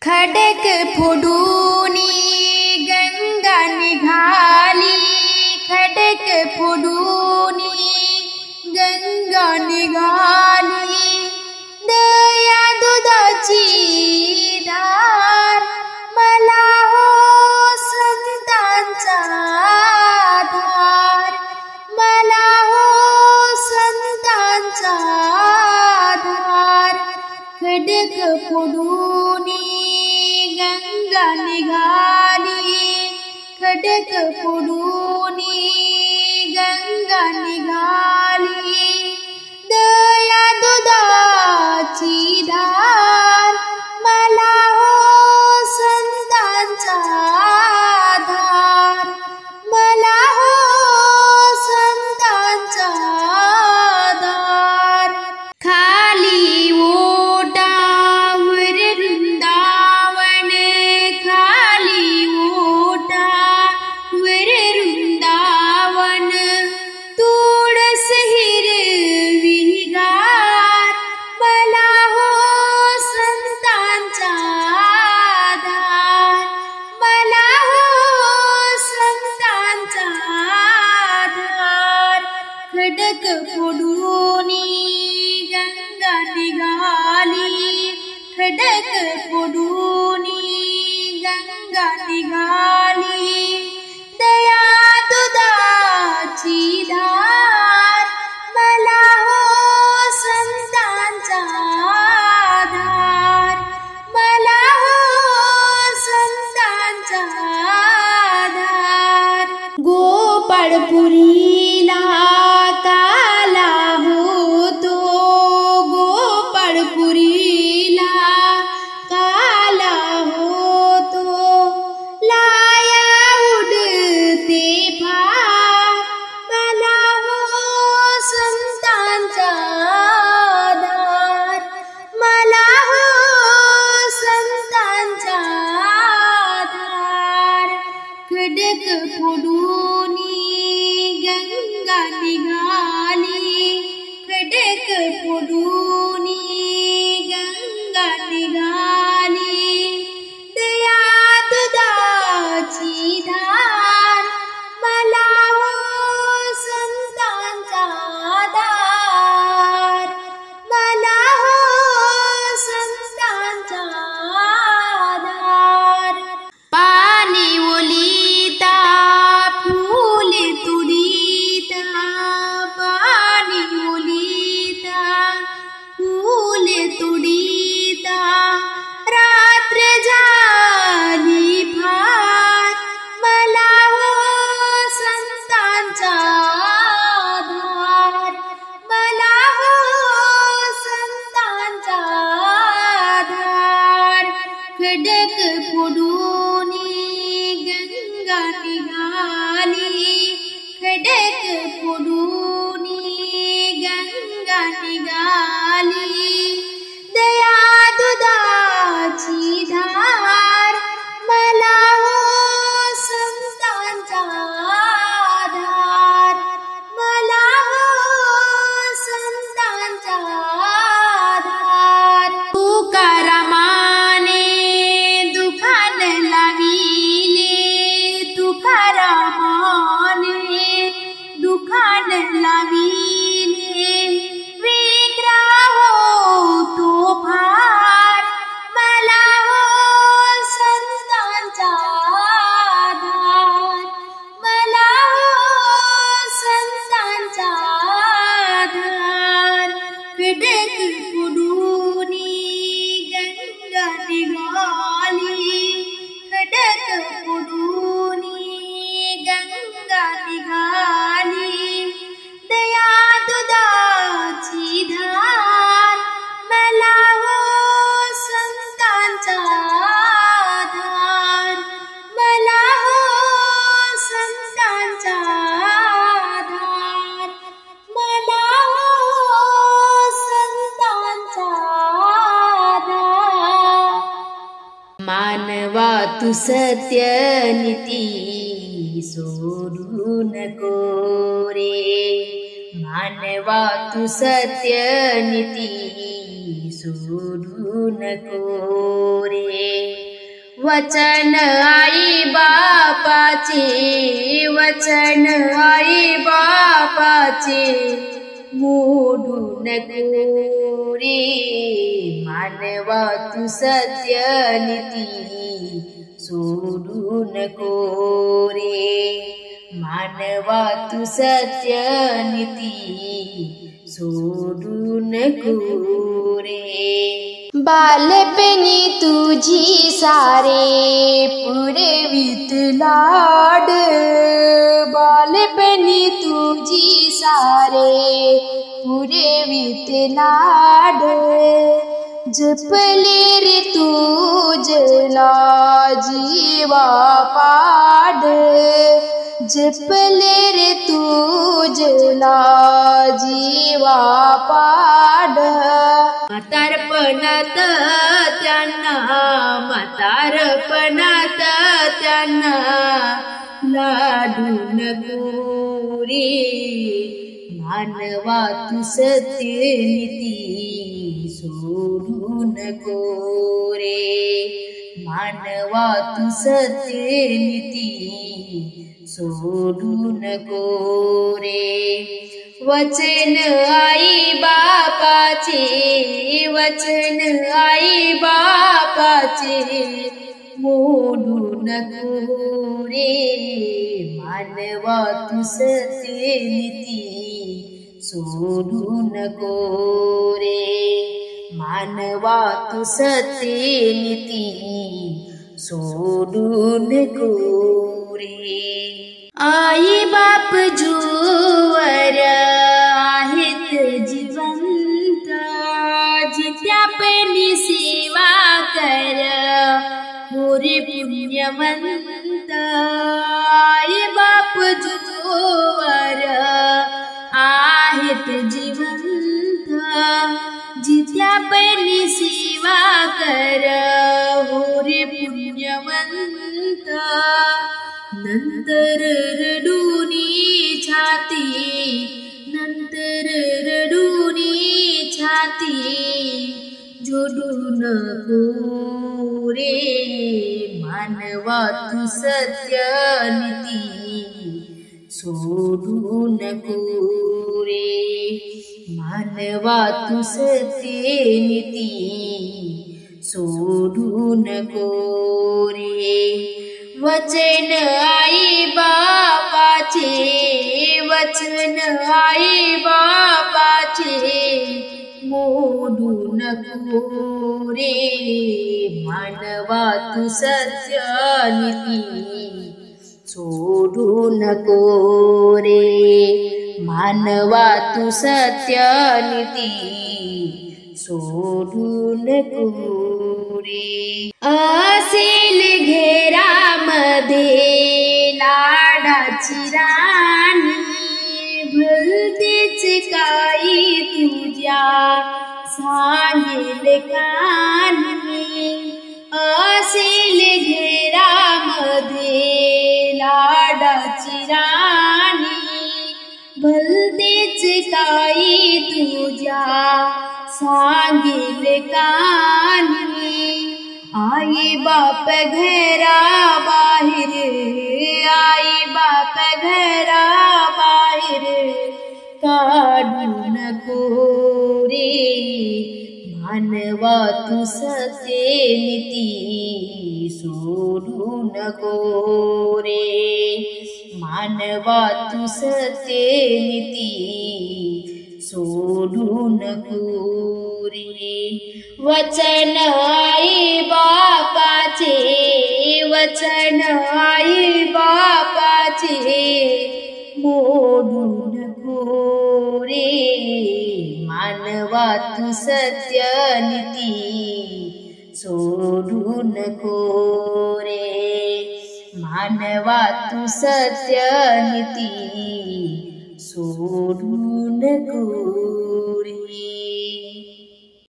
खडक फोडूनी गंगा निघाली, खडक फोडूनी गंगा निघाली। दया दुधाची धार मला हो संतांचा आधार, मला हो संतांचा आधार। खडक फोडूनी गंगा निघाली, खडक फोडूनी गंगा निघाली। दया दुधाची धार मला हो संतांचा आधार, मला हो संतांचा आधार। खाली ओटावर वृंदावन, खाली ओटावर वृंदावन। तुळस हिरवीगार मला हो संतांचा आधार, मला हो संतांचा आधार। खडक फोडूनी गंगा निघाली, खडक फोडूनी गंगा निघाली। दया दुधाची धार मला हो संतांचा आधार, मला हो संतांचा आधार। गोपाळपुरीला काला होतो, गोपाळपुरीला काला होतो। लाया उडते फार मला हो संतांचा आधार, मला हो संतांचा आधार। खडक फोडूनी गंगा निघाली, खडक फोडूनी गंगा निघाली। दया दुधाची धार मला हो संतांचा आधार, मला हो संतांचा आधार। पाणी ओलिता फूल तुडिता, पाणी ओलिता फूल तुडिता। रात्र झाली फार मला हो संतांचा आधार, मला हो संतांचा आधार। खडक फोडूनी गंगा निघाली, खडक फोडूनी गंगा निघाली। दया दुधाची धार मला हो संतांचा आधार, मला हो संतांचा आधार। तुकारामाने दुकान लाविले, तुकारामाने दुकान लाविले। विग्रह होतो फार मला हो संतांचा आधार, मला हो संतांचा आधार। खडक फोडूनी गंगा निघाली, खडक फोडूनी गंगा निघाली। दया दुधाची धार मला हो संतांचा आधार, मला हो संतांचा आधार, मला हो संतांचा आधार। मानवा तू सत्य नीती सोडू नको रे, मानवा तू सत्य नीती सोडू नको रे। वचन आई बापाचे, वचन आई बापाचे मोडू नको रे. मानवा तू सत्य नीती सोडू नको रे. मानवा तू सत्य नीती सोडू नको रे. बालपणी तुझी सारे पुरवीत लाड, बालपणी तुझी सारे पुरवीत लाड. जपले रे तुझला जीवा पाड, जपले रे तुझला जीवा पाड. म्हातारपणात त्यांना, म्हातारपणात त्यांना लाडू नको रे. मानवा तू सत्य नीती सोडू नको रे. मानवा तू सत्य नीती सोडू नको रे. वचन आई बापाचे, वचन आई बापाचे मोडू नको रे. मानवा तू सत्य नीती सोडू नको रे. मानवा तू सत्य नीती सोडू नको रे. आई बाप जोवर आहेत जिवंत, जित्यापणी सेवा कर हो रे पुण्यवंत. आई बाप जोवर आहेत जिवंत, जित्यापणी सेवा कर हो रे पुण्यवंत. नंतर रडूनी छाती, नंतर रडूनी छाती जोडू नको रे. मानवा तू सत्य नीती सोडू नको रे. मानवा तू सत्य नीती सोडू नको रे. वचन आई बापाचे, वचन आई बापाचे मोडू नको रे. मानवा तू सत्य नीती सोडू नको रे. मानवा तू सत्य नीती सोडू नको रे. असेल घेरामध्ये लाडाची राणी, भलतेच काही तुझ्या सांगेल कानी. असेल घेरामध्ये लाडाची राणी, भलतेच काही तुझ्या सांगेल कानी. आई बाप घरा बाहेर, आई बाप घरा बाहेर काढू नको रे. मानवा तू सत्य नीती सोडू नको रे. मानवा तू सत्य नीती सोडू नको रे. वचन आई बापाचे, वचन आई बापाचे मोडू नको रे. मानवा तू सत्य नीती सोडू नको रे. मानवा तू सत्य नीती सोडू नको रे.